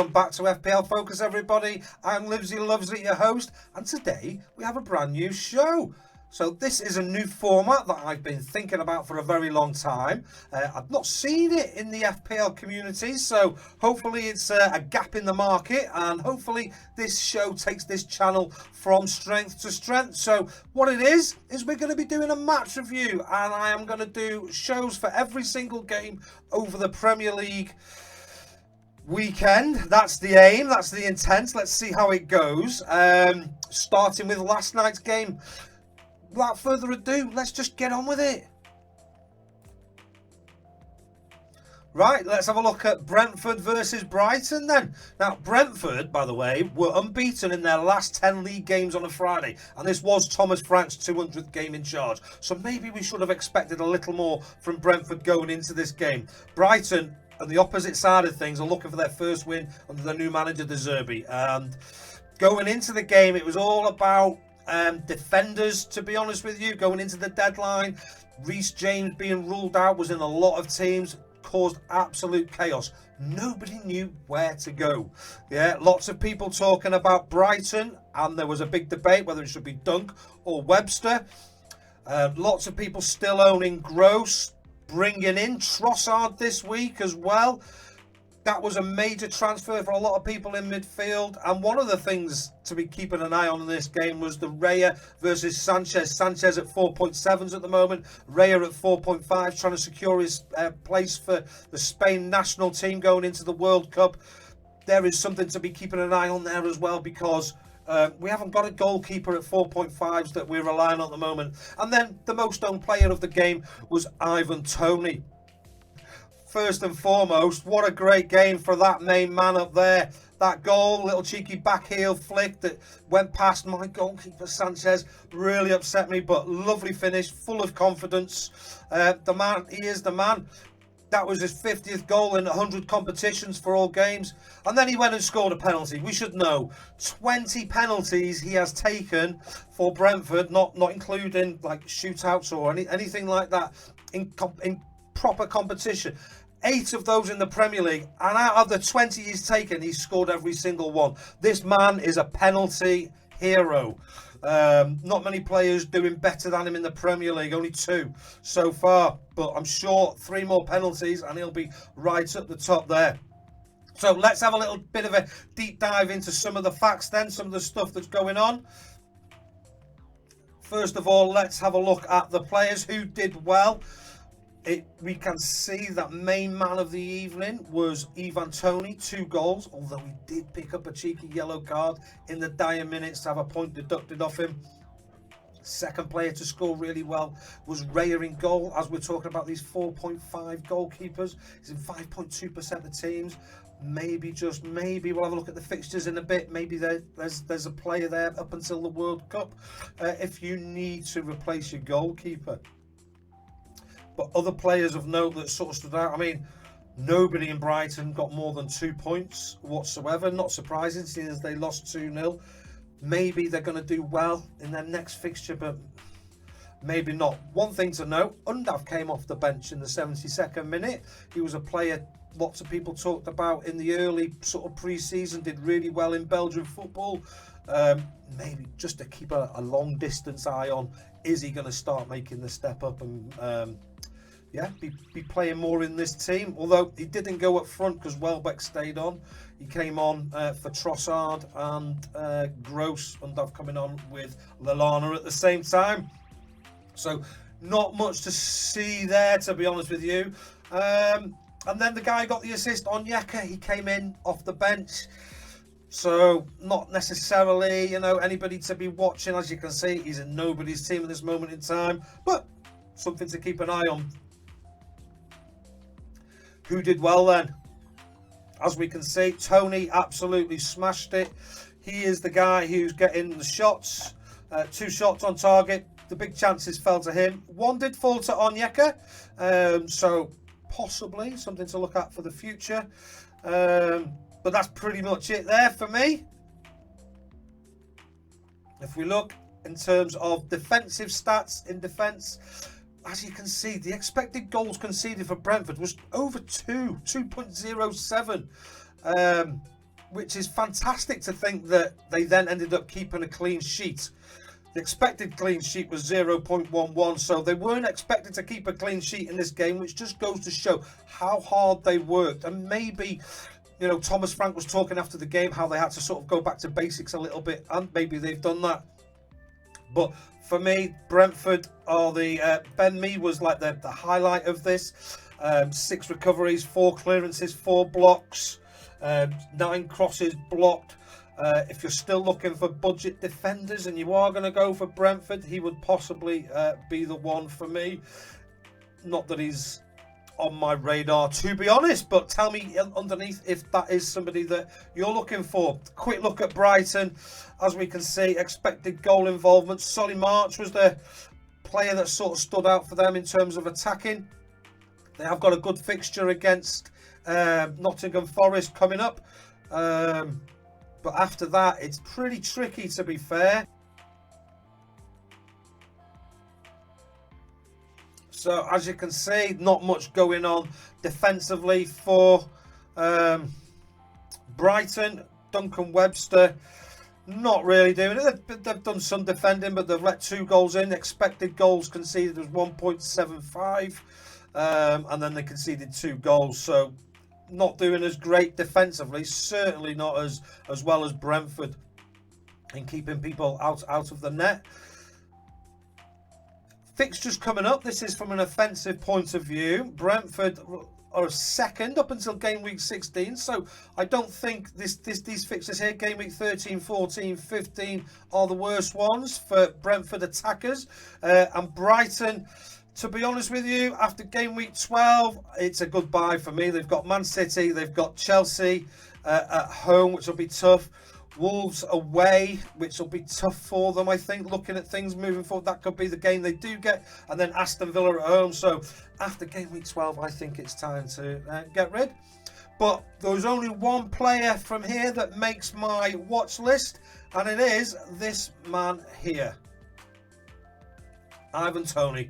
Welcome back to FPL Focus, everybody. I'm Livesey Lovesit, your host, and today we have a brand new show. So this is a new format that I've been thinking about for a very long time. I've not seen it in the FPL community, so hopefully it's a gap in the market, and hopefully this show takes this channel from strength to strength. So what it is we're going to be doing a match review, and I am going to do shows for every single game over the Premier League weekend. That's the aim, that's the intent. Let's see how it goes. Starting with last night's game. Without further ado, let's just get on with it. Right, let's have a look at Brentford versus Brighton then. Now, Brentford, by the way, were unbeaten in their last 10 league games on a Friday. And this was Thomas Frank's 200th game in charge. So maybe we should have expected a little more from Brentford going into this game. Brighton, on the opposite side of things, are looking for their first win under the new manager, De Zerbi. And going into the game, it was all about defenders, to be honest with you. Going into the deadline, Reece James being ruled out was in a lot of teams, caused absolute chaos. Nobody knew where to go. Yeah, lots of people talking about Brighton, and there was a big debate whether it should be Dunk or Webster. Lots of people still owning Gross, bringing in Trossard this week as well. That was a major transfer for a lot of people in midfield. And one of the things to be keeping an eye on in this game was the Raya versus Sanchez. Sanchez at 4.7s at the moment. Raya at 4.5, trying to secure his place for the Spain national team going into the World Cup. There is something to be keeping an eye on there as well, because we haven't got a goalkeeper at 4.5s that we're relying on at the moment. And then the most owned player of the game was Ivan Toney. First and foremost, what a great game for that main man up there. That goal, little cheeky back heel flick that went past my goalkeeper Sanchez, really upset me, but lovely finish, full of confidence. The man, he is the man. That was his 50th goal in 100 competitions for all games. And then he went and scored a penalty. We should know 20 penalties he has taken for Brentford, not including like shootouts or anything like that in proper competition. 8 of those in the Premier League, and out of the 20 he's taken, he's scored every single one. This man is a penalty hero. Not many players doing better than him in the Premier League, only 2 so far, but I'm sure 3 more penalties and he'll be right up the top there. So let's have a little bit of a deep dive into some of the facts then, some of the stuff that's going on. First of all, let's have a look at the players who did well. We can see that main man of the evening was Ivan Toney, 2 goals, although he did pick up a cheeky yellow card in the dire minutes to have a point deducted off him. Second player to score really well was Raya in goal. As we're talking about these 4.5 goalkeepers, he's in 5.2% of the teams. Maybe, just maybe, we'll have a look at the fixtures in a bit. Maybe there's a player there up until the World Cup if you need to replace your goalkeeper. But other players of note that sort of stood out, I mean, nobody in Brighton got more than 2 points whatsoever. Not surprising, seeing as they lost 2-0. Maybe they're going to do well in their next fixture, but maybe not. One thing to note, Undav came off the bench in the 72nd minute. He was a player lots of people talked about in the early sort of pre-season, did really well in Belgian football. Maybe just to keep a long distance eye on, is he going to start making the step up and be playing more in this team? Although he didn't go up front because Welbeck stayed on. He came on for Trossard and Gross, and I've coming on with Lallana at the same time. So not much to see there, to be honest with you. And then the guy who got the assist, Onyeka, he came in off the bench. So not necessarily, anybody to be watching. As you can see, he's in nobody's team at this moment in time, but something to keep an eye on. Who did well then? As we can see, Toney absolutely smashed it. He is the guy who's getting the shots. 2 shots on target. The big chances fell to him. 1 did fall to Onyeka. So possibly something to look at for the future. But that's pretty much it there for me. If we look in terms of defensive stats in defence, as you can see, the expected goals conceded for Brentford was over 2.07. which is fantastic to think that they then ended up keeping a clean sheet. The expected clean sheet was 0.11, so they weren't expected to keep a clean sheet in this game, which just goes to show how hard they worked. And maybe, you know, Thomas Frank was talking after the game how they had to sort of go back to basics a little bit, and maybe they've done that. But for me, Brentford, or the Ben Mee was like the highlight of this. 6 recoveries, 4 clearances, 4 blocks, 9 crosses blocked. If you're still looking for budget defenders and you are going to go for Brentford, he would possibly be the one for me. Not that he's on my radar, to be honest, but tell me underneath if that is somebody that you're looking for. Quick look at Brighton. As we can see, expected goal involvement. Solly March was the player that sort of stood out for them in terms of attacking. They have got a good fixture against Nottingham Forest coming up. But after that, it's pretty tricky, to be fair. So, as you can see, not much going on defensively for Brighton. Duncan Webster, not really doing it. They've done some defending, but they've let 2 goals in. Expected goals conceded was 1.75. And then they conceded 2 goals. So, not doing as great defensively, certainly not as well as Brentford in keeping people out of the net. Fixtures coming up. This is from an offensive point of view. Brentford are second up until game week 16, so I don't think these fixtures here, game week 13, 14, 15, are the worst ones for Brentford attackers. And Brighton, to be honest with you, after game week 12, it's a goodbye for me. They've got Man City, they've got Chelsea at home, which will be tough. Wolves away, which will be tough for them, I think, looking at things moving forward. That could be the game they do get. And then Aston Villa at home. So after game week 12, I think it's time to get rid. But there's only one player from here that makes my watch list, and it is this man here, Ivan Toney.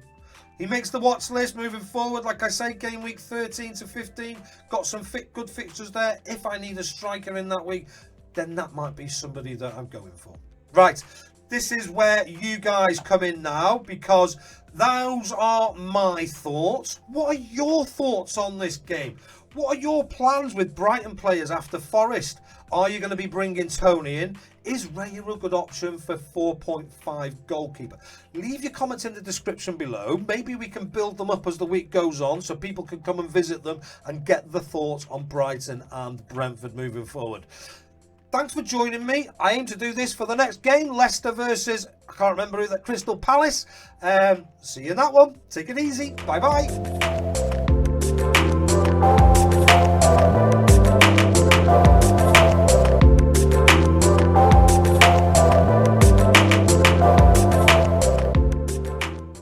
He makes the watch list moving forward. Like I say, game week 13 to 15. Got some good fixtures there. If I need a striker in that week, then that might be somebody that I'm going for. Right, this is where you guys come in now, because those are my thoughts. What are your thoughts on this game? What are your plans with Brighton players after Forest? Are you going to be bringing Toney in? Is Raya a good option for 4.5 goalkeeper? Leave your comments in the description below. Maybe we can build them up as the week goes on so people can come and visit them and get the thoughts on Brighton and Brentford moving forward. Thanks for joining me. I aim to do this for the next game, Leicester versus, I can't remember who, that Crystal Palace. See you in that one. Take it easy. Bye-bye.